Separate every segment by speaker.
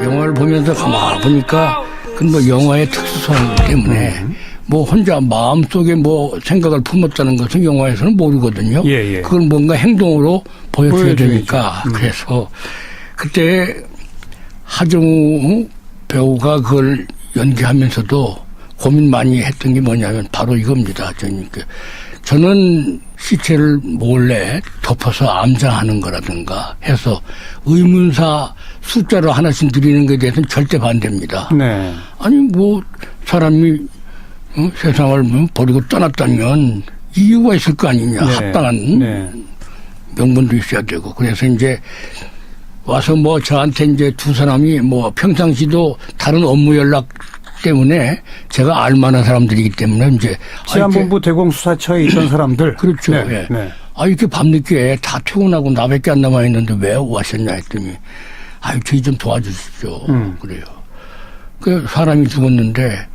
Speaker 1: 영화를 보면서 가만 보니까 그 뭐 영화의 특수성 때문에 뭐 혼자 마음속에 뭐 생각을 품었다는 것은 영화에서는 모르거든요.
Speaker 2: 예, 예.
Speaker 1: 그걸 뭔가 행동으로 보여줘야 되니까. 그래서 그때 하정우 배우가 그걸 연기하면서도 고민 많이 했던 게 뭐냐면 바로 이겁니다. 저는 시체를 몰래 덮어서 암장하는 거라든가 해서 의문사 숫자로 하나씩 드리는 것에 대해서는 절대 반대입니다.
Speaker 2: 네.
Speaker 1: 아니 뭐 사람이 세상을 버리고 떠났다면 이유가 있을 거 아니냐.
Speaker 2: 네.
Speaker 1: 합당한 명분도 있어야 되고. 그래서 이제 와서 뭐 저한테 이제 두 사람이 뭐 평상시도 다른 업무 연락 때문에 제가 알만한 사람들이기 때문에 이제
Speaker 2: 치안본부 대공수사처에 있던 사람들.
Speaker 1: 그렇죠.
Speaker 2: 네.
Speaker 1: 예.
Speaker 2: 네.
Speaker 1: 이렇게 밤늦게 다 퇴근하고 나밖에 안 남아 있는데 왜 오셨냐 했더니 저희 좀 도와주십시오. 그래요. 그 사람이 죽었는데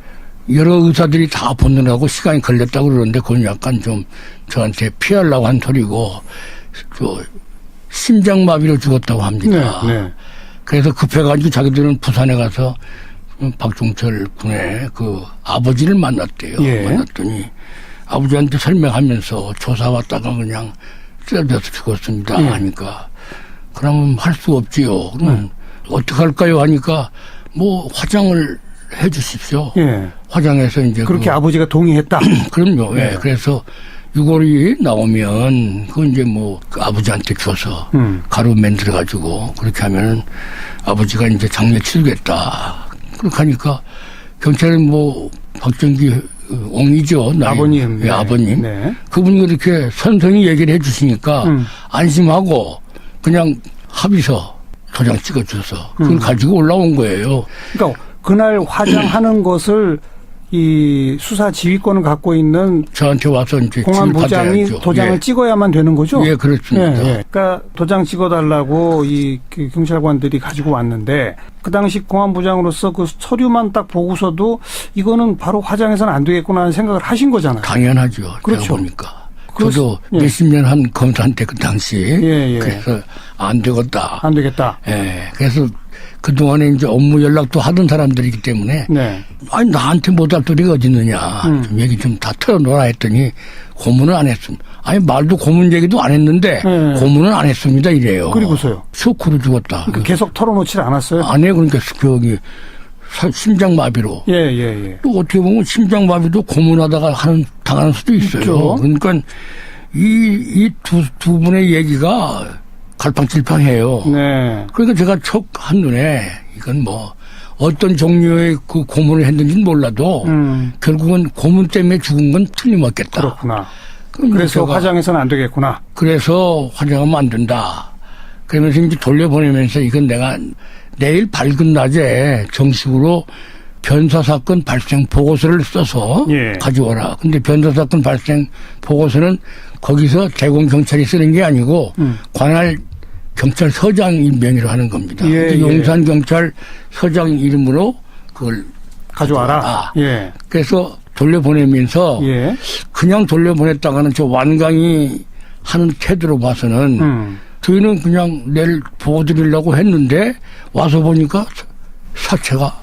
Speaker 1: 여러 의사들이 다 보느라고 시간이 걸렸다고 그러는데 그건 약간 좀 저한테 피하려고 한 소리고 심장마비로 죽었다고 합니다.
Speaker 2: 네. 네.
Speaker 1: 그래서 급해가지고 자기들은 부산에 가서 박종철 군의 그 아버지를 만났대요.
Speaker 2: 예.
Speaker 1: 만났더니 아버지한테 설명하면서 조사 왔다가 그냥 쓰러져서 죽었습니다. 하니까 그러면 할 수 없지요. 그러면 어떻게 할까요? 하니까 뭐 화장을 해 주십시오.
Speaker 2: 예.
Speaker 1: 화장해서 이제
Speaker 2: 그렇게 아버지가 동의했다.
Speaker 1: 그럼요.
Speaker 2: 네.
Speaker 1: 예. 그래서 6월이 나오면 그 이제 뭐 그 아버지한테 줘서 가루 만들어 가지고 그렇게 하면은 아버지가 이제 장례 치르겠다. 그렇게 하니까 경찰은 뭐 박정기 옹이죠.
Speaker 2: 아버님.
Speaker 1: 예, 아버님.
Speaker 2: 네.
Speaker 1: 그분이 그렇게 선선히 얘기를 해 주시니까 안심하고 그냥 합의서 도장 찍어줘서 그걸 가지고 올라온 거예요.
Speaker 2: 그러니까 그날 화장하는 것을 이 수사 지휘권을 갖고 있는
Speaker 1: 저한테 와서 이제
Speaker 2: 공안부장이
Speaker 1: 받아야죠.
Speaker 2: 도장을
Speaker 1: 예.
Speaker 2: 찍어야만 되는 거죠?
Speaker 1: 예, 그렇습니다.
Speaker 2: 예, 예. 그러니까 도장 찍어달라고 그 경찰관들이 가지고 왔는데 그 당시 공안부장으로서 그 서류만 딱 보고서도 이거는 바로 화장해서는 안 되겠구나 하는 생각을 하신 거잖아요.
Speaker 1: 당연하죠.
Speaker 2: 그렇죠.
Speaker 1: 제가 보니까. 저도
Speaker 2: 예.
Speaker 1: 몇십 년 한 검사한테 그 당시
Speaker 2: 예.
Speaker 1: 그래서 안 되겠다.
Speaker 2: 안 되겠다.
Speaker 1: 예. 그래서 그동안에 이제 업무 연락도 하던 사람들이기 때문에
Speaker 2: 네.
Speaker 1: 아니 나한테 못할 소리가 어디 있느냐. 좀 얘기 좀 다 털어놓으라 했더니 고문은 안 했습니다. 아니 말도 고문 얘기도 안 했는데 고문은 안 했습니다 이래요.
Speaker 2: 그리고서요.
Speaker 1: 쇼크로 죽었다.
Speaker 2: 그러니까 계속 털어놓질 않았어요?
Speaker 1: 안 해요. 그러니까 저기 심장마비로.
Speaker 2: 예.
Speaker 1: 또 어떻게 보면 심장마비도 고문하다가 당하는 수도 있어요.
Speaker 2: 있죠.
Speaker 1: 그러니까 이 두 분의 얘기가 갈팡질팡해요.
Speaker 2: 네.
Speaker 1: 그러니까 제가 척 한눈에 이건 뭐 어떤 종류의 그 고문을 했는지는 몰라도 결국은 고문 때문에 죽은 건 틀림없겠다.
Speaker 2: 그렇구나. 그래서 화장해서는 안 되겠구나.
Speaker 1: 그래서 화장하면 안 된다. 그러면서 이제 돌려보내면서 이건 내가 내일 밝은 낮에 정식으로 변사사건 발생 보고서를 써서 가져와라. 근데 변사사건 발생 보고서는 거기서 대공경찰이 쓰는 게 아니고 관할 경찰서장 임명으로 하는 겁니다. 용산경찰서장 이름으로 그걸
Speaker 2: 가져와라. 예.
Speaker 1: 그래서 돌려보내면서 그냥 돌려보냈다가는 저 완강히 하는 태도로 봐서는 저희는 그냥 내일 보고드리려고 했는데 와서 보니까 사체가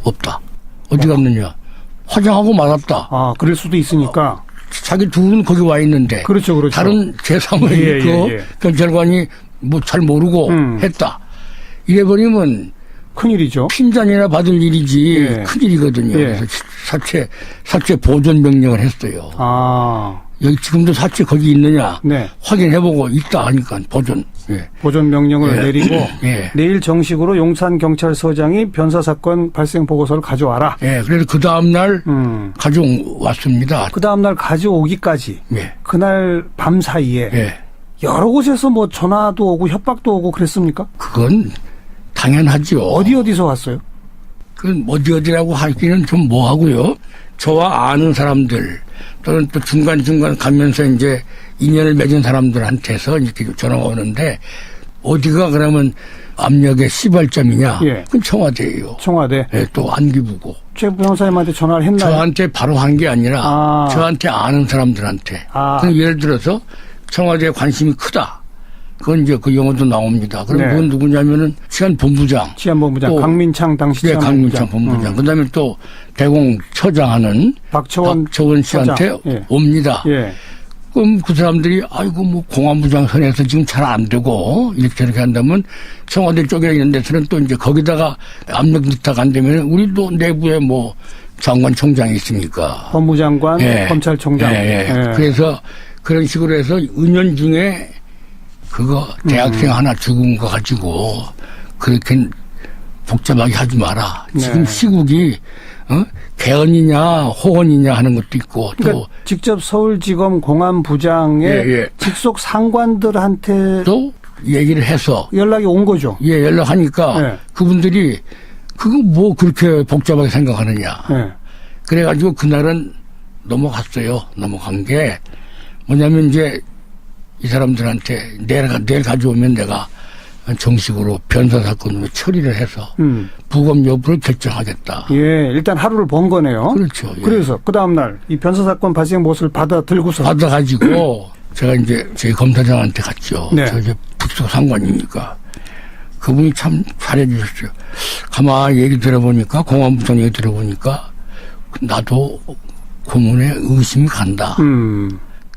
Speaker 1: 없다. 어디 갔느냐. 화장하고 말았다.
Speaker 2: 아, 그럴 수도 있으니까.
Speaker 1: 자기 둘은 거기 와 있는데.
Speaker 2: 그렇죠.
Speaker 1: 다른 제3의 경찰관이 뭐 잘 모르고 했다. 이래버리면
Speaker 2: 큰일이죠.
Speaker 1: 핀잔이나 받을 일이지 큰일이거든요. 그래서 사체 보존 명령을 했어요. 여기 지금도 사체 거기 있느냐 확인해보고 있다 하니까 보존.
Speaker 2: 보존 명령을 내리고 내일 정식으로 용산경찰서장이 변사사건 발생 보고서를 가져와라.
Speaker 1: 그래서 그 다음날 가져왔습니다.
Speaker 2: 그 다음날 가져오기까지 그날 밤 사이에 여러 곳에서 뭐 전화도 오고 협박도 오고 그랬습니까?
Speaker 1: 그건 당연하죠.
Speaker 2: 어디서 왔어요?
Speaker 1: 그건 어디라고 하기는 좀 뭐하고요. 저와 아는 사람들 또는 또 중간중간 가면서 이제 인연을 맺은 사람들한테서 이렇게 전화가 오는데 어디가 그러면 압력의 시발점이냐? 그건 청와대예요.
Speaker 2: 청와대.
Speaker 1: 또 안기부고.
Speaker 2: 최 변호사님한테 전화를 했나요?
Speaker 1: 저한테 바로 한 게 아니라 저한테 아는 사람들한테. 그럼 예를 들어서 청와대에 관심이 크다. 그건 이제 그 영어도 나옵니다. 그럼
Speaker 2: 네.
Speaker 1: 그건 누구냐면은 치안본부장.
Speaker 2: 치안본부장
Speaker 1: 또
Speaker 2: 강민창 당시
Speaker 1: 네,
Speaker 2: 치안본부장.
Speaker 1: 강민창 본부장. 그다음에 또 대공처장하는
Speaker 2: 박철원
Speaker 1: 씨한테
Speaker 2: 처장. 예.
Speaker 1: 옵니다.
Speaker 2: 예.
Speaker 1: 그럼 그 사람들이 아이고 뭐 공안부장 선에서 지금 잘 안 되고 이렇게 저렇게 한다면 청와대 쪽에 있는 데서는 또 이제 거기다가 압력 넣다가 안 되면 우리도 내부에 뭐 장관총장이 있으니까.
Speaker 2: 법무장관,
Speaker 1: 예.
Speaker 2: 검찰총장.
Speaker 1: 예, 예.
Speaker 2: 예.
Speaker 1: 그래서 그런 식으로 해서 은연중에 그거 대학생 하나 죽은 거 가지고 그렇게 복잡하게 하지 마라. 지금
Speaker 2: 네.
Speaker 1: 시국이 개헌이냐 호헌이냐 하는 것도 있고 또
Speaker 2: 그러니까 직접 서울지검 공안부장의
Speaker 1: 예.
Speaker 2: 직속 상관들한테
Speaker 1: 또 얘기를 해서
Speaker 2: 연락이 온 거죠.
Speaker 1: 예, 연락하니까
Speaker 2: 네.
Speaker 1: 그분들이 그거 뭐 그렇게 복잡하게 생각하느냐.
Speaker 2: 예.
Speaker 1: 그래가지고 그날은 넘어갔어요. 넘어간 게 뭐냐면 이제 이 사람들한테 내일 가져오면 내가 정식으로 변사 사건으로 처리를 해서 부검 여부를 결정하겠다.
Speaker 2: 예, 일단 하루를 번 거네요.
Speaker 1: 그렇죠. 예.
Speaker 2: 그래서 그 다음날 이 변사 사건 발생 모습을 받아들고서
Speaker 1: 받아가지고 제가 이제 저희 검사장한테 갔죠.
Speaker 2: 네.
Speaker 1: 저 이제 북쪽 상관이니까. 그분이 참 잘해주셨어요. 가만히 얘기 들어보니까 공안부장 얘기 들어보니까 나도 고문에 의심이 간다.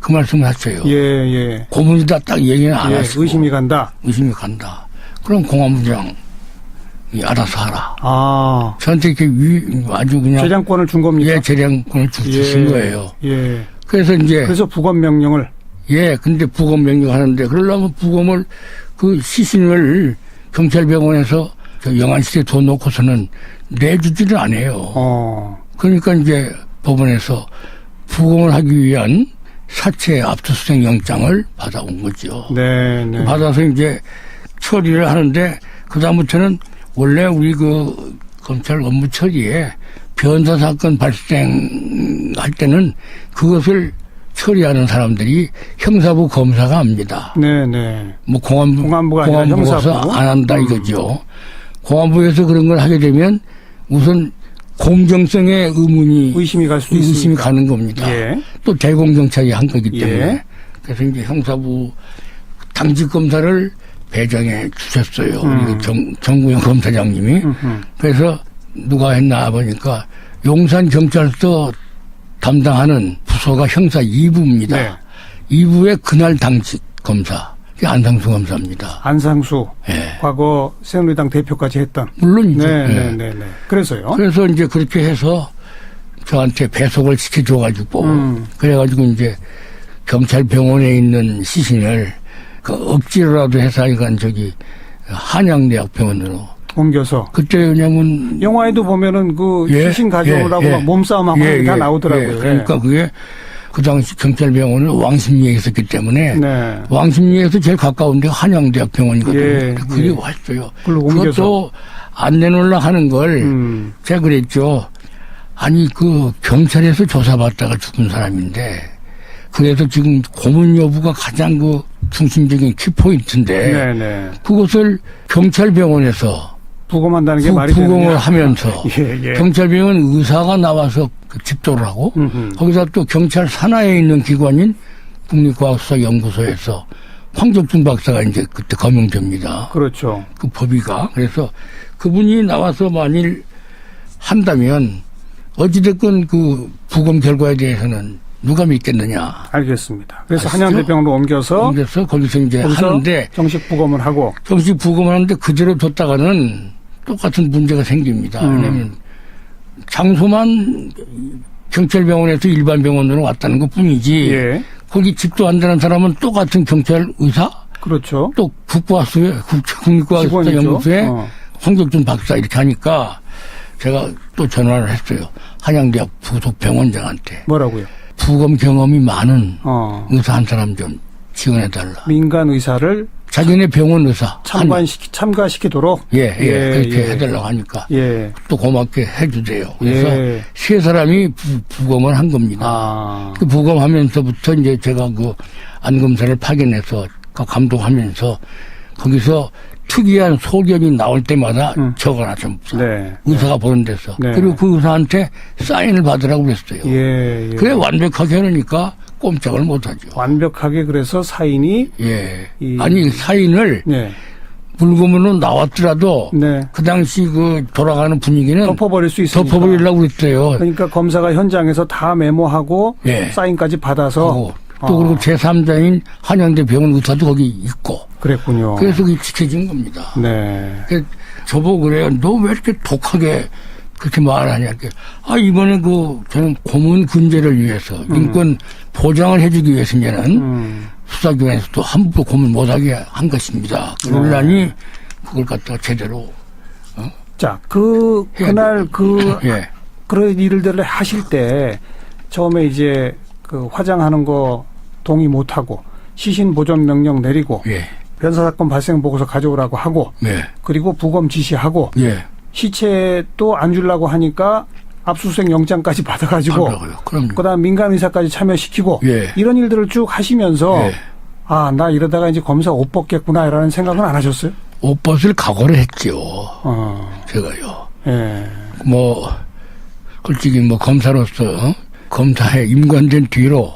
Speaker 1: 그 말씀을 하셔요.
Speaker 2: 예.
Speaker 1: 고문이다 딱 얘기는 안
Speaker 2: 예,
Speaker 1: 하시고.
Speaker 2: 의심이 간다.
Speaker 1: 의심이 간다. 그럼 공안부장이 알아서 하라.
Speaker 2: 아.
Speaker 1: 저한테 이렇게 아주 그냥.
Speaker 2: 재량권을 준 겁니까?
Speaker 1: 예, 재량권을 주신 거예요.
Speaker 2: 예.
Speaker 1: 그래서 이제.
Speaker 2: 그래서 부검 명령을.
Speaker 1: 예, 근데 부검 명령하는데 그러려면 부검을 그 시신을 경찰병원에서 저 영안실에 둬 놓고서는 내주지를 않아요. 그러니까 이제 법원에서 부검을 하기 위한 사체 압수수색 영장을 받아온 거죠.
Speaker 2: 네.
Speaker 1: 받아서 이제 처리를 하는데 그다음부터는 원래 우리 그 검찰 업무 처리에 변사 사건 발생할 때는 그것을 처리하는 사람들이 형사부 검사가 합니다.
Speaker 2: 네.
Speaker 1: 뭐 공안부가
Speaker 2: 형사부
Speaker 1: 안 한다 이거죠. 공안부에서 그런 걸 하게 되면 우선 공정성의
Speaker 2: 의심이 갈 수도
Speaker 1: 의심이
Speaker 2: 있으니까.
Speaker 1: 가는 겁니다.
Speaker 2: 예.
Speaker 1: 또 대공경찰이 한 거기 때문에.
Speaker 2: 예.
Speaker 1: 그래서 이제 형사부 당직 검사를 배정해 주셨어요. 우리 정구영 검사장님이. 그래서 누가 했나 보니까 용산경찰서 담당하는 부서가 형사 2부입니다.
Speaker 2: 네.
Speaker 1: 2부의 그날 당직 검사. 그게 안상수 검사입니다.
Speaker 2: 안상수.
Speaker 1: 예.
Speaker 2: 과거 새누리당 대표까지 했던.
Speaker 1: 물론이죠.
Speaker 2: 네. 그래서요.
Speaker 1: 그래서 이제 그렇게 해서 저한테 배속을 시켜줘가지고 그래가지고 이제 경찰병원에 있는 시신을 그 억지로라도 해서 이건 저기 한양대학병원으로
Speaker 2: 옮겨서.
Speaker 1: 그때 왜냐면
Speaker 2: 영화에도 보면은 그 시신 가져오라고 막 몸싸움하고 다 나오더라고요.
Speaker 1: 그러니까 그게 그 당시 경찰병원은 왕십리에 있었기 때문에
Speaker 2: 네.
Speaker 1: 왕십리에서 제일 가까운 데가 한양대학병원이거든요.
Speaker 2: 예.
Speaker 1: 그게 왔어요.
Speaker 2: 옮겨서.
Speaker 1: 그것도 안 내놓으려 하는 걸 제가 그랬죠. 아니 그 경찰에서 조사받다가 죽은 사람인데 그래서 지금 고문 여부가 가장 그 중심적인 키포인트인데
Speaker 2: 네.
Speaker 1: 그것을 경찰병원에서
Speaker 2: 부검한다는 게 말이 되느냐.
Speaker 1: 부검을 하면서
Speaker 2: 예.
Speaker 1: 경찰병원 의사가 나와서 그 집도를 하고 거기서 또 경찰 산하에 있는 기관인 국립과학수사연구소에서 황적중 박사가 이제 그때 거명됩니다.
Speaker 2: 그렇죠.
Speaker 1: 그 법의가. 그래서 그분이 나와서 만일 한다면 어찌됐건 그 부검 결과에 대해서는 누가 믿겠느냐.
Speaker 2: 알겠습니다. 그래서
Speaker 1: 아시죠?
Speaker 2: 한양대병원으로 옮겨서
Speaker 1: 거기서 이제 하는데
Speaker 2: 정식 부검을 하고.
Speaker 1: 정식 부검을 하는데 그대로 뒀다가는 똑같은 문제가 생깁니다. 왜냐하면 장소만 경찰병원에서 일반 병원으로 왔다는 것 뿐이지
Speaker 2: 예.
Speaker 1: 거기 집도한다는 사람은 똑같은 경찰 의사
Speaker 2: 그렇죠.
Speaker 1: 또 국립과학수사연구소에 황적준 박사 이렇게 하니까 제가 또 전화를 했어요. 한양대학 부속병원장한테.
Speaker 2: 뭐라고요?
Speaker 1: 부검 경험이 많은 의사 한 사람 좀 지원해달라.
Speaker 2: 민간 의사를
Speaker 1: 자기네 병원 의사.
Speaker 2: 참가시키도록?
Speaker 1: 그렇게 해달라고 하니까. 또 고맙게 해주세요. 그래서 세 사람이 부검을 한 겁니다. 그 부검하면서부터 이제 제가 그 안검사를 파견해서 감독하면서 거기서 특이한 소견이 나올 때마다 적어놨습니다. 의사가 보는 데서. 그리고 그 의사한테 사인을 받으라고 그랬어요. 그래 완벽하게 해놓으니까 꼼짝을 못하죠.
Speaker 2: 완벽하게 그래서 사인이
Speaker 1: 예. 아니 사인을
Speaker 2: 네.
Speaker 1: 물금으로 나왔더라도
Speaker 2: 네.
Speaker 1: 그 당시 그 돌아가는 분위기는
Speaker 2: 덮어버릴 수 있으니까.
Speaker 1: 덮어버리려고 그랬어요.
Speaker 2: 그러니까 검사가 현장에서 다 메모하고
Speaker 1: 예.
Speaker 2: 사인까지 받아서
Speaker 1: 또 그리고 제3자인 한양대 병원 의사도 거기 있고.
Speaker 2: 그랬군요.
Speaker 1: 그래서 그게 지켜진 겁니다.
Speaker 2: 네.
Speaker 1: 그래서 저보고 그래요. 너 왜 이렇게 독하게 그렇게 말하냐. 이번에 저는 고문 근절을 위해서 인권 보장을 해주기 위해서 이제는 수사기관에서도 함부로 고문 못하게 한 것입니다. 그러려니 그걸 갖다가 제대로.
Speaker 2: 자, 그날
Speaker 1: 예.
Speaker 2: 그런 일들을 하실 때 처음에 이제 그 화장하는 거 동의 못하고 시신 보존 명령 내리고
Speaker 1: 예.
Speaker 2: 변사 사건 발생 보고서 가져오라고 하고
Speaker 1: 예.
Speaker 2: 그리고 부검 지시하고
Speaker 1: 예.
Speaker 2: 시체도 안 주려고 하니까 압수수색 영장까지 받아가지고 그다음 민간 의사까지 참여시키고
Speaker 1: 예.
Speaker 2: 이런 일들을 쭉 하시면서
Speaker 1: 예.
Speaker 2: 나 이러다가 이제 검사 옷 벗겠구나라는 생각은 안 하셨어요?
Speaker 1: 옷 벗을 각오를 했죠. 제가요.
Speaker 2: 예.
Speaker 1: 솔직히 검사로서 검사에 임관된 뒤로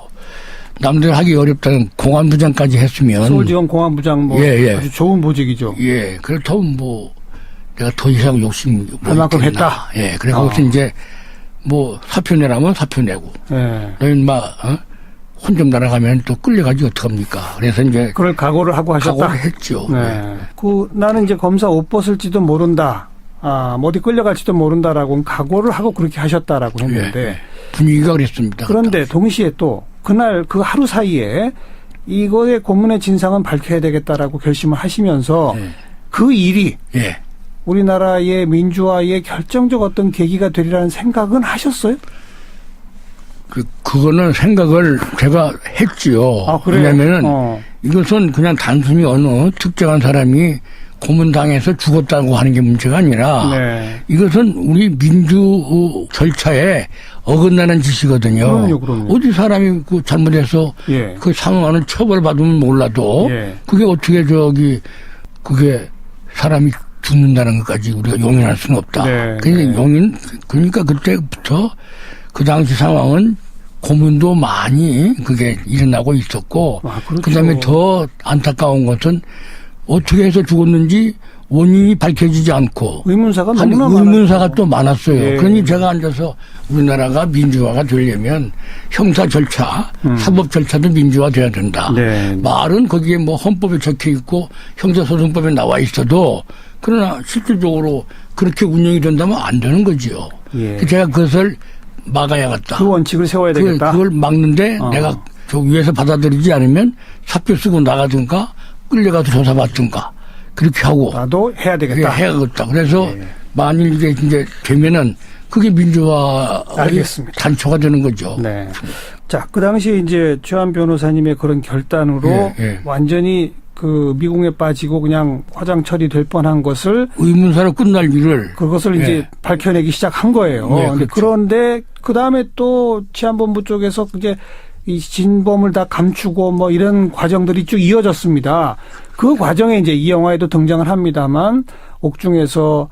Speaker 1: 남들 하기 어렵다는 공안부장까지 했으면
Speaker 2: 서울지검 공안부장
Speaker 1: 예.
Speaker 2: 아주 좋은 보직이죠.
Speaker 1: 예. 그렇다면 내가 더 이상 욕심
Speaker 2: 그만큼 했다.
Speaker 1: 예. 그래서 이제 사표 내라면 사표 내고.
Speaker 2: 예.
Speaker 1: 너희는 혼 좀 날아가면 또 끌려가지 어떡합니까? 그래서 이제
Speaker 2: 그걸 각오를 하고 하셨다.
Speaker 1: 각오를 했죠.
Speaker 2: 네. 나는 이제 검사 옷 벗을지도 모른다. 어디 끌려갈지도 모른다라고 각오를 하고 그렇게 하셨다라고 했는데
Speaker 1: 예. 분위기가 그랬습니다.
Speaker 2: 그런데 동시에 또 그날 그 하루 사이에 이거의 고문의 진상은 밝혀야 되겠다라고 결심을 하시면서 그 일이 우리나라의 민주화의 결정적 어떤 계기가 되리라는 생각은 하셨어요?
Speaker 1: 그거는 생각을 제가 했지요. 왜냐면은 이것은 그냥 단순히 어느 특정한 사람이 고문당해서 죽었다고 하는 게 문제가 아니라 이것은 우리 민주 절차에 어긋나는 짓이거든요.
Speaker 2: 그럼요.
Speaker 1: 어디 사람이 잘못해서 그 상황을 처벌받으면 몰라도 그게 어떻게 그게 사람이 죽는다는 것까지 우리가 용인할 수는 없다. 그러니까 그때부터 그 당시 상황은 고문도 많이 그게 일어나고 있었고
Speaker 2: 그렇죠.
Speaker 1: 그다음에 더 안타까운 것은 어떻게 해서 죽었는지 원인이 밝혀지지 않고
Speaker 2: 의문사가 너무나
Speaker 1: 의문사가 또 많았어요. 그러니 제가 앉아서 우리나라가 민주화가 되려면 형사 절차, 사법 절차도 민주화돼야 된다. 말은 거기에 헌법에 적혀 있고 형사소송법에 나와 있어도 그러나 실질적으로 그렇게 운영이 된다면 안 되는 거지요. 제가 그것을 막아야겠다.
Speaker 2: 그 원칙을 세워야 되겠다.
Speaker 1: 그걸 막는데 내가 저 위에서 받아들이지 않으면 사표 쓰고 나가든가 끌려가서 조사받든가 그렇게 하고
Speaker 2: 나도 해야 되겠다.
Speaker 1: 해야겠다. 그래서 만일 이게 이제 되면은 그게 민주화의 단초가 되는 거죠.
Speaker 2: 자, 그 당시에 이제 최한 변호사님의 그런 결단으로 완전히 그 미궁에 빠지고 그냥 화장 처리될 뻔한 것을
Speaker 1: 의문사로 끝날 일을
Speaker 2: 그것을 이제 밝혀내기 시작한 거예요.
Speaker 1: 그렇죠.
Speaker 2: 그런데 그 다음에 또 치안본부 쪽에서 이제 이 진범을 다 감추고 이런 과정들이 쭉 이어졌습니다. 그 과정에 이제 이 영화에도 등장을 합니다만 옥중에서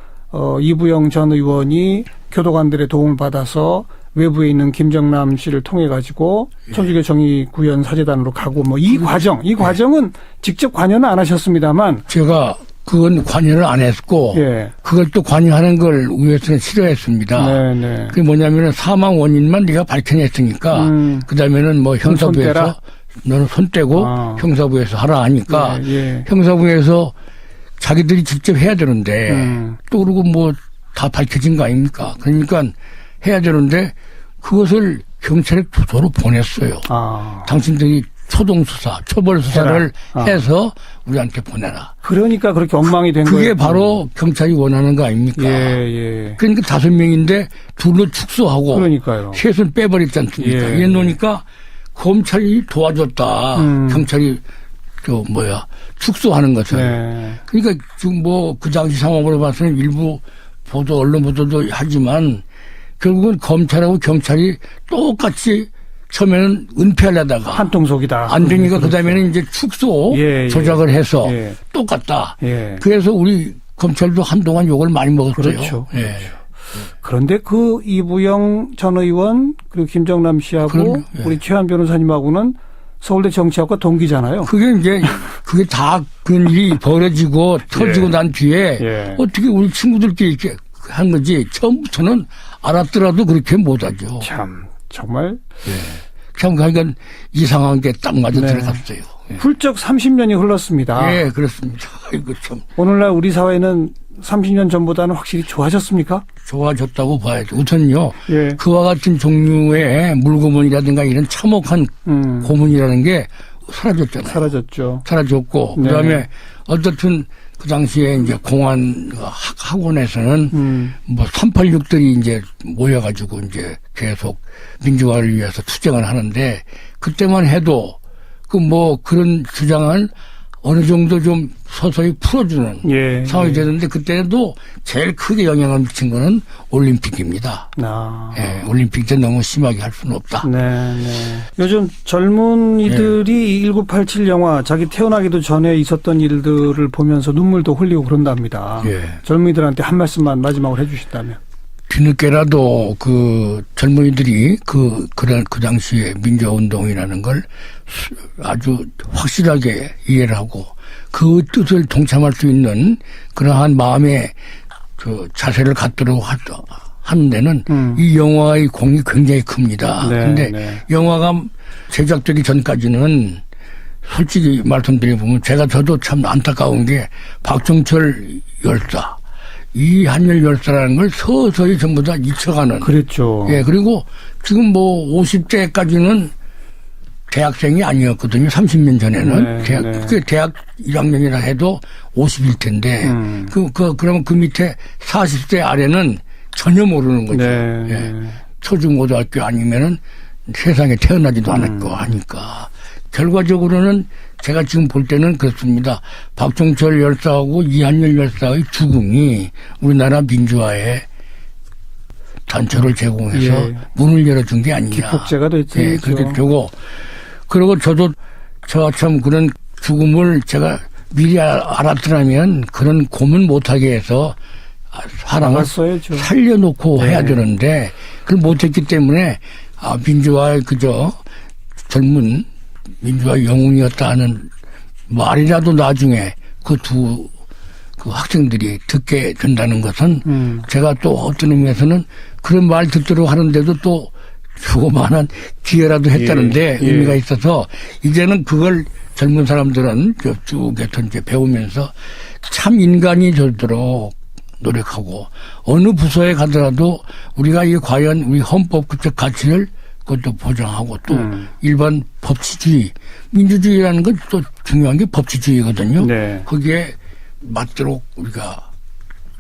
Speaker 2: 이부영 전 의원이 교도관들의 도움을 받아서 외부에 있는 김정남 씨를 통해 가지고 천주교 정의구현 사재단으로 가고 이 과정은 직접 관여는 안 하셨습니다만
Speaker 1: 제가 그건 관여를 안 했고 그걸 또 관여하는 걸 위해서는 싫어했습니다. 그게 뭐냐면은 사망 원인만 네가 밝혀냈으니까 그다음에는 형사부에서 너는 손 떼고 형사부에서 하라 하니까 형사부에서 자기들이 직접 해야 되는데 또 그러고 다 밝혀진 거 아닙니까? 그러니까 해야 되는데 그것을 경찰에 도로 보냈어요. 당신들이 초동수사, 초벌수사를 해서 우리한테 보내라.
Speaker 2: 그러니까 그렇게 엉망이 된 거예요.
Speaker 1: 그게 바로 경찰이 원하는 거 아닙니까? 그러니까 5명인데 둘로 축소하고
Speaker 2: 그러니까요.
Speaker 1: 셋은 빼버렸지 않습니까? 이래 놓으니까 검찰이 도와줬다. 경찰이 축소하는 것을. 그러니까 지금 그 당시 상황으로 봐서는 일부 언론 보도도 하지만 결국은 검찰하고 경찰이 똑같이 처음에는 은폐하려다가
Speaker 2: 한통속이다.
Speaker 1: 안 되니까 그다음에는 이제 축소 조작을 해서 똑같다. 그래서 우리 검찰도 한동안 욕을 많이 먹었어요.
Speaker 2: 그렇죠. 그런데 그 이부영 전 의원 그리고 김정남 씨하고
Speaker 1: 그럼요. 예.
Speaker 2: 우리 최한 변호사님하고는 서울대 정치학과 동기잖아요.
Speaker 1: 그게 다 그런 일이 벌어지고 터지고 난 뒤에
Speaker 2: 예.
Speaker 1: 어떻게 우리 친구들끼리 이렇게 한 거지 처음부터는 알았더라도 그렇게 못하죠.
Speaker 2: 참 정말
Speaker 1: 참 그러니까 이상한 게 딱 맞아
Speaker 2: 네.
Speaker 1: 들어갔어요. 예.
Speaker 2: 훌쩍 30년이 흘렀습니다.
Speaker 1: 예, 그렇습니다. 이거 참
Speaker 2: 오늘날 우리 사회는 30년 전보다는 확실히 좋아졌습니까?
Speaker 1: 좋아졌다고 봐야죠. 우선요,
Speaker 2: 예.
Speaker 1: 그와 같은 종류의 물고문이라든가 이런 참혹한 고문이라는 게 사라졌잖아요.
Speaker 2: 사라졌죠.
Speaker 1: 사라졌고,
Speaker 2: 네.
Speaker 1: 그다음에 어떻든 그 당시에 이제 공안 학원에서는 뭐 386들이 이제 모여가지고 이제 계속 민주화를 위해서 투쟁을 하는데 그때만 해도 그 뭐 그런 주장은 어느 정도 좀 서서히 풀어주는
Speaker 2: 예.
Speaker 1: 상황이 되는데 그때도 제일 크게 영향을 미친 거는 올림픽입니다.
Speaker 2: 아.
Speaker 1: 예, 올림픽 때 너무 심하게 할 수는 없다.
Speaker 2: 네, 네. 요즘 젊은이들이 1987 영화 자기 태어나기도 전에 있었던 일들을 보면서 눈물도 흘리고 그런답니다.
Speaker 1: 예.
Speaker 2: 젊은이들한테 한 말씀만 마지막으로 해주신다면.
Speaker 1: 뒤늦게라도 그 젊은이들이 그 당시에 민주화운동이라는 걸 아주 확실하게 이해를 하고 그 뜻을 동참할 수 있는 그러한 마음의 그 자세를 갖도록 하는 데는 이 영화의 공이 굉장히 큽니다.
Speaker 2: 네,
Speaker 1: 근데
Speaker 2: 네.
Speaker 1: 영화가 제작되기 전까지는 솔직히 말씀드려보면 저도 참 안타까운 게 박종철 열사 이한열 열사라는 걸 서서히 전부 다 잊혀가는.
Speaker 2: 그랬죠.
Speaker 1: 예, 그리고 지금 뭐 50대까지는 대학생이 아니었거든요. 30년 전에는.
Speaker 2: 네.
Speaker 1: 대학 1학년이라 해도 50일 텐데. 그러면 그 밑에 40대 아래는 전혀 모르는 거죠.
Speaker 2: 네.
Speaker 1: 예. 초중고등학교 아니면은 세상에 태어나지도 않았고 하니까. 결과적으로는 제가 지금 볼 때는 그렇습니다. 박종철 열사하고 이한열 열사의 죽음이 우리나라 민주화에 단초를 제공해서
Speaker 2: 예.
Speaker 1: 문을 열어준 게 아니냐.
Speaker 2: 기폭제가 됐죠.
Speaker 1: 예, 그렇게 되고. 그리고 저도 참 그런 죽음을 제가 미리 알았더라면 그런 고문 못하게 해서 사람을
Speaker 2: 알았어야죠.
Speaker 1: 살려놓고
Speaker 2: 네.
Speaker 1: 해야 되는데 그걸 못했기 때문에 민주화의 젊은 민주화 영웅이었다 하는 말이라도 나중에 그 학생들이 듣게 된다는 것은 제가 또 어떤 의미에서는 그런 말 듣도록 하는데도 또 조그마한 기회라도 했다는데
Speaker 2: 예.
Speaker 1: 의미가 있어서 이제는 그걸 젊은 사람들은 쭉 이제 배우면서 참 인간이 되도록 노력하고 어느 부서에 가더라도 우리가 과연 우리 헌법적 가치를 그것도 보장하고 또 일반 법치주의, 민주주의라는 건 또 중요한 게 법치주의거든요.
Speaker 2: 네.
Speaker 1: 거기에 맞도록 우리가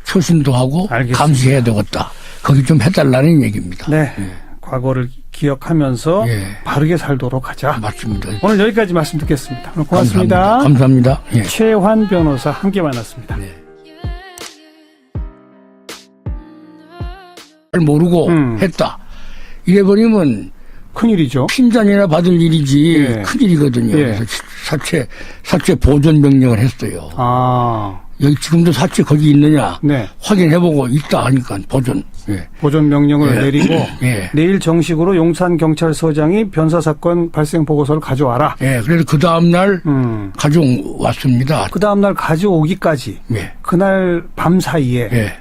Speaker 1: 초신도 하고
Speaker 2: 알겠습니다.
Speaker 1: 감시해야 되겠다. 거기 좀 해달라는 얘기입니다.
Speaker 2: 네.
Speaker 1: 예.
Speaker 2: 과거를 기억하면서
Speaker 1: 예.
Speaker 2: 바르게 살도록 하자.
Speaker 1: 맞습니다.
Speaker 2: 오늘 여기까지 말씀 듣겠습니다. 오늘 고맙습니다.
Speaker 1: 감사합니다. 예.
Speaker 2: 최환 변호사 함께 만났습니다.
Speaker 1: 네. 잘 모르고 했다. 이래버리면
Speaker 2: 큰일이죠.
Speaker 1: 핀잔이나 받을 일이지
Speaker 2: 예.
Speaker 1: 큰일이거든요.
Speaker 2: 예.
Speaker 1: 그래서 사체 보존 명령을 했어요.
Speaker 2: 아,
Speaker 1: 여기 지금도 사체 거기 있느냐
Speaker 2: 네.
Speaker 1: 확인해보고 있다 하니까 보존. 예.
Speaker 2: 보존 명령을
Speaker 1: 예.
Speaker 2: 내리고
Speaker 1: 예.
Speaker 2: 내일 정식으로 용산 경찰서장이 변사 사건 발생 보고서를 가져와라.
Speaker 1: 예. 그래서 그 다음날 가져왔습니다.
Speaker 2: 그 다음 날 가져오기까지
Speaker 1: 예.
Speaker 2: 그날 밤 사이에
Speaker 1: 예.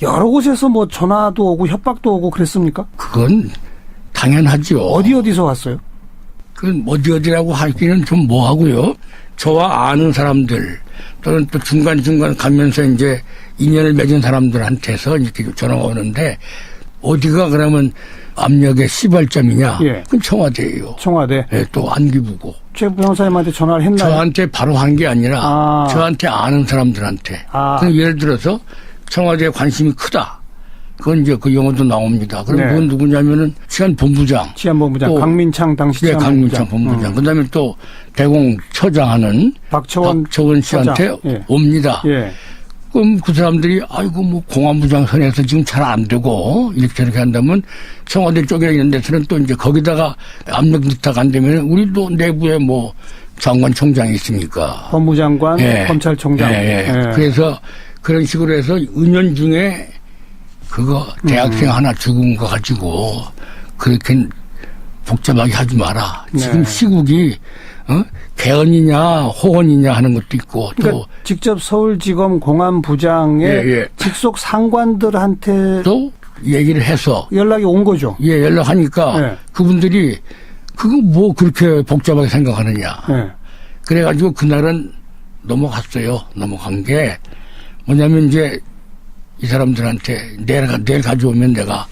Speaker 2: 여러 곳에서 뭐 전화도 오고 협박도 오고 그랬습니까?
Speaker 1: 그건 당연하죠.
Speaker 2: 어디서 왔어요?
Speaker 1: 그 어디라고 하기는 좀 뭐하고요. 저와 아는 사람들 또는 또 중간중간 가면서 이제 인연을 맺은 사람들한테서 이렇게 전화가 오는데 어디가 그러면 압력의 시발점이냐?
Speaker 2: 예.
Speaker 1: 그건 청와대예요.
Speaker 2: 청와대.
Speaker 1: 예, 또 안기부고.
Speaker 2: 최 변호사님한테 전화를 했나요?
Speaker 1: 저한테 바로 한 게 아니라 저한테 아는 사람들한테. 그럼 예를 들어서 청와대에 관심이 크다. 그건 이제 그 용어도 나옵니다. 그럼
Speaker 2: 네.
Speaker 1: 그건 누구냐면은 치안본부장.
Speaker 2: 치안본부장
Speaker 1: 또
Speaker 2: 강민창 당시
Speaker 1: 네,
Speaker 2: 치안본부장.
Speaker 1: 강민창 본부장. 그다음에 또 대공처장하는
Speaker 2: 박처원
Speaker 1: 씨한테
Speaker 2: 예.
Speaker 1: 옵니다.
Speaker 2: 예.
Speaker 1: 그럼 그 사람들이 아이고 뭐 공안부장 선에서 지금 잘 안 되고 이렇게 저렇게 한다면 청와대 쪽에 있는 데서는 또 이제 거기다가 압력 넣다가 안 되면 우리도 내부에 뭐 장관총장이 있으니까.
Speaker 2: 법무장관,
Speaker 1: 예.
Speaker 2: 검찰총장.
Speaker 1: 예. 그래서 그런 식으로 해서 은연중에 그거 대학생 하나 죽은 거 가지고 그렇게 복잡하게 하지 마라. 지금
Speaker 2: 네.
Speaker 1: 시국이 개헌이냐 호헌이냐 하는 것도 있고 또
Speaker 2: 그러니까 직접 서울지검 공안부장의
Speaker 1: 예.
Speaker 2: 직속 상관들한테
Speaker 1: 또 얘기를 해서
Speaker 2: 연락이 온 거죠.
Speaker 1: 예, 연락하니까
Speaker 2: 네.
Speaker 1: 그분들이 그거 뭐 그렇게 복잡하게 생각하느냐.
Speaker 2: 네.
Speaker 1: 그래가지고 그날은 넘어갔어요. 넘어간 게 뭐냐면 이제 이 사람들한테 내일 가져오면 내가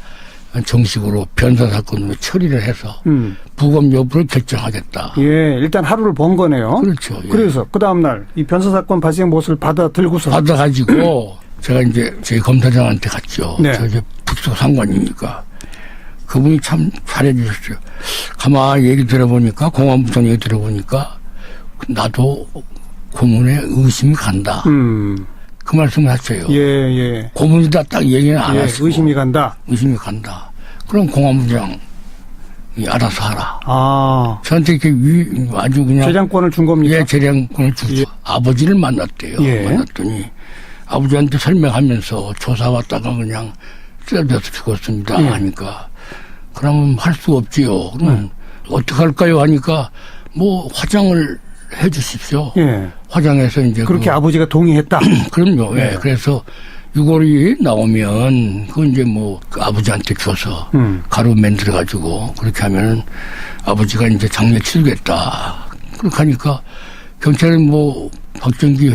Speaker 1: 정식으로 변사 사건으로 처리를 해서 부검 여부를 결정하겠다.
Speaker 2: 예, 일단 하루를 번 거네요.
Speaker 1: 그렇죠. 예.
Speaker 2: 그래서 그 다음날 이 변사 사건 발생 못을 받아들고서
Speaker 1: 받아가지고 제가 이제 저희 검사장한테 갔죠.
Speaker 2: 네.
Speaker 1: 저 이제 특수상관이니까. 그분이 참 잘해주셨어요. 가만히 얘기 들어보니까 공안부장 얘기 들어보니까 나도 고문에 의심이 간다. 그 말씀을 하셔요.
Speaker 2: 예.
Speaker 1: 고문이다 딱 얘기는 안
Speaker 2: 예,
Speaker 1: 하시고.
Speaker 2: 의심이 간다.
Speaker 1: 의심이 간다. 그럼 공안부장이 알아서 하라.
Speaker 2: 아,
Speaker 1: 저한테 이렇게 아주 그냥.
Speaker 2: 재량권을 준 겁니까?
Speaker 1: 예, 재량권을 주죠.
Speaker 2: 예.
Speaker 1: 아버지를 만났대요.
Speaker 2: 예.
Speaker 1: 만났더니 아버지한테 설명하면서 조사 왔다가 그냥 쓰러져서 죽었습니다.
Speaker 2: 예.
Speaker 1: 하니까 그러면 할 수 없지요. 그러면 어떻게 할까요? 하니까 뭐 화장을 해 주십시오.
Speaker 2: 예.
Speaker 1: 화장해서 이제
Speaker 2: 그렇게 아버지가 동의했다.
Speaker 1: 그럼요.
Speaker 2: 네.
Speaker 1: 예. 그래서 6월이 나오면 그 이제 뭐그 아버지한테 줘서 가루 만들어 가지고 그렇게 하면은 아버지가 이제 장례 치르겠다. 그렇게 하니까 경찰은 뭐 박정기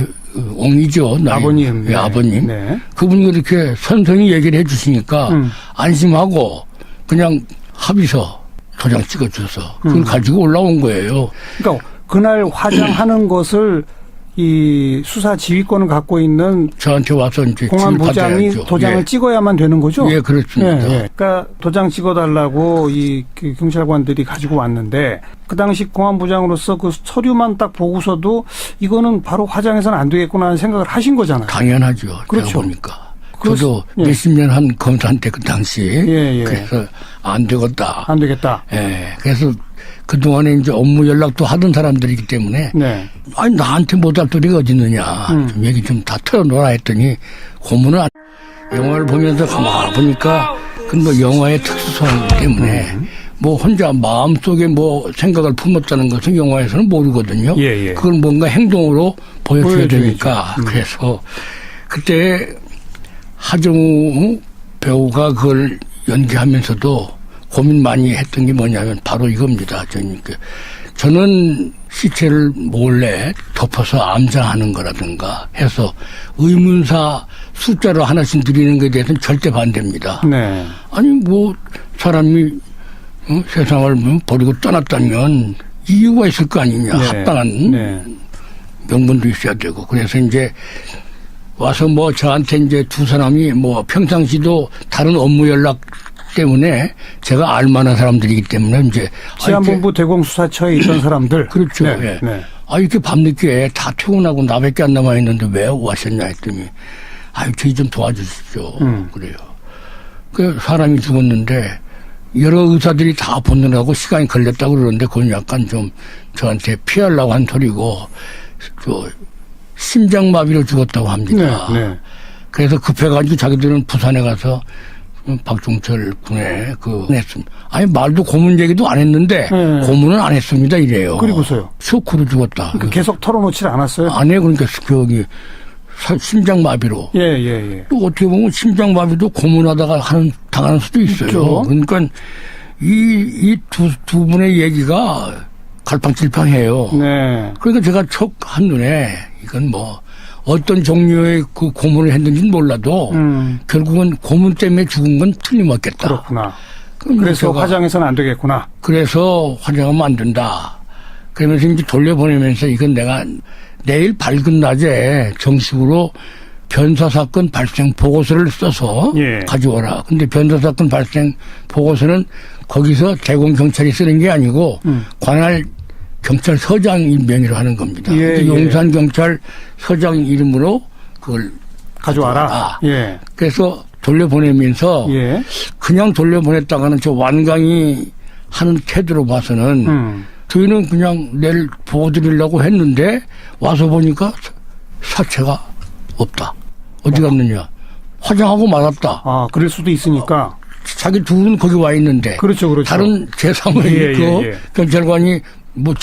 Speaker 1: 옹이죠.
Speaker 2: 아버님.
Speaker 1: 예, 아버님.
Speaker 2: 네.
Speaker 1: 그분이 그렇게 선선히 얘기를 해 주시니까 안심하고 그냥 합의서 도장 찍어줘서 그걸 가지고 올라온 거예요.
Speaker 2: 그러니까 그날 화장하는 것을 이 수사 지휘권을 갖고 있는
Speaker 1: 저한테 와서 이제
Speaker 2: 공안부장이
Speaker 1: 받아야죠.
Speaker 2: 도장을
Speaker 1: 예.
Speaker 2: 찍어야만 되는 거죠?
Speaker 1: 예, 그렇습니다.
Speaker 2: 그러니까 도장 찍어달라고 이 경찰관들이 가지고 왔는데 그 당시 공안부장으로서 그 서류만 딱 보고서도 이거는 바로 화장해서는 안 되겠구나 하는 생각을 하신 거잖아요.
Speaker 1: 당연하죠.
Speaker 2: 그렇죠.
Speaker 1: 제가 보니까.
Speaker 2: 그렇-
Speaker 1: 저도
Speaker 2: 예.
Speaker 1: 몇십 년 한 검사한테 그 당시
Speaker 2: 예.
Speaker 1: 그래서 안 되겠다.
Speaker 2: 안 되겠다.
Speaker 1: 예. 그래서 그동안에 이제 업무 연락도 하던 사람들이기 때문에
Speaker 2: 네.
Speaker 1: 아니 나한테 못할 소리가 어디 있느냐. 좀 얘기 좀 다 털어놓으라 했더니 고문은 영화를 보면서 가만히 보니까 그 영화의 특수성 때문에 뭐 혼자 마음속에 뭐 생각을 품었다는 것은 영화에서는 모르거든요.
Speaker 2: 예.
Speaker 1: 그걸 뭔가 행동으로 보여줘야
Speaker 2: 보여줘야죠.
Speaker 1: 되니까. 그래서 그때 하정우 배우가 그걸 연기하면서도 고민 많이 했던 게 뭐냐면 바로 이겁니다. 저는 시체를 몰래 덮어서 암장하는 거라든가 해서 의문사 숫자로 하나씩 드리는 것에 대해서는 절대 반대입니다.
Speaker 2: 네.
Speaker 1: 아니 뭐 사람이 세상을 버리고 떠났다면 이유가 있을 거 아니냐.
Speaker 2: 네.
Speaker 1: 합당한
Speaker 2: 네.
Speaker 1: 명분도 있어야 되고. 그래서 이제 와서 뭐 저한테 이제 두 사람이 뭐 평상시도 다른 업무 연락 때문에 제가 알만한 사람들이기 때문에 이제
Speaker 2: 치안본부 대공수사처에 있던 사람들.
Speaker 1: 그렇죠.
Speaker 2: 네.
Speaker 1: 예.
Speaker 2: 네.
Speaker 1: 이렇게 밤늦게 다 퇴근하고 나밖에 안 남아 있는데 왜 와셨냐 했더니 저희 좀 도와주십시오. 그래요. 그 사람이 죽었는데 여러 의사들이 다 보느라고 시간이 걸렸다고 그러는데 그건 약간 좀 저한테 피하려고 한 소리고 심장마비로 죽었다고 합니다.
Speaker 2: 네.
Speaker 1: 그래서 급해가지고 자기들은 부산에 가서 박종철 군에 했습니다. 말도 고문 얘기도 안 했는데
Speaker 2: 네.
Speaker 1: 고문은 안 했습니다 이래요.
Speaker 2: 그리고서요.
Speaker 1: 쇼크로 죽었다.
Speaker 2: 그러니까 계속 털어놓질 않았어요.
Speaker 1: 안 해. 그러니까 심장마비로.
Speaker 2: 예.
Speaker 1: 또 어떻게 보면 심장마비도 고문하다가 당하는 수도 있어요.
Speaker 2: 있죠.
Speaker 1: 그러니까 이 두 분의 얘기가 갈팡질팡해요.
Speaker 2: 네.
Speaker 1: 그러니까 제가 척 한눈에 이건 뭐 어떤 종류의 그 고문을 했는지는 몰라도 결국은 고문 때문에 죽은 건 틀림없겠다.
Speaker 2: 그렇구나.
Speaker 1: 그럼
Speaker 2: 그래서
Speaker 1: 제가
Speaker 2: 화장해서는 안 되겠구나.
Speaker 1: 그래서 화장하면 안 된다. 그러면서 이제 돌려보내면서 이건 내가 내일 밝은 낮에 정식으로 변사사건 발생 보고서를 써서
Speaker 2: 예.
Speaker 1: 가져오라. 근데 변사사건 발생 보고서는 거기서 대공경찰이 쓰는 게 아니고 관할 경찰서장 명의로 하는 겁니다.
Speaker 2: 예.
Speaker 1: 용산경찰서장 이름으로 그걸
Speaker 2: 가져와라. 예.
Speaker 1: 그래서 돌려보내면서
Speaker 2: 예.
Speaker 1: 그냥 돌려보냈다가는 저 완강히 하는 태도로 봐서는 저희는 그냥 내일 보고드리려고 했는데 와서 보니까 사체가 없다. 어디 갔느냐. 화장하고 말았다.
Speaker 2: 아, 그럴 수도 있으니까.
Speaker 1: 자기 둘은 거기 와 있는데.
Speaker 2: 그렇죠, 그렇죠.
Speaker 1: 다른 제3의
Speaker 2: 예,
Speaker 1: 그
Speaker 2: 예, 예.
Speaker 1: 경찰관이 뭐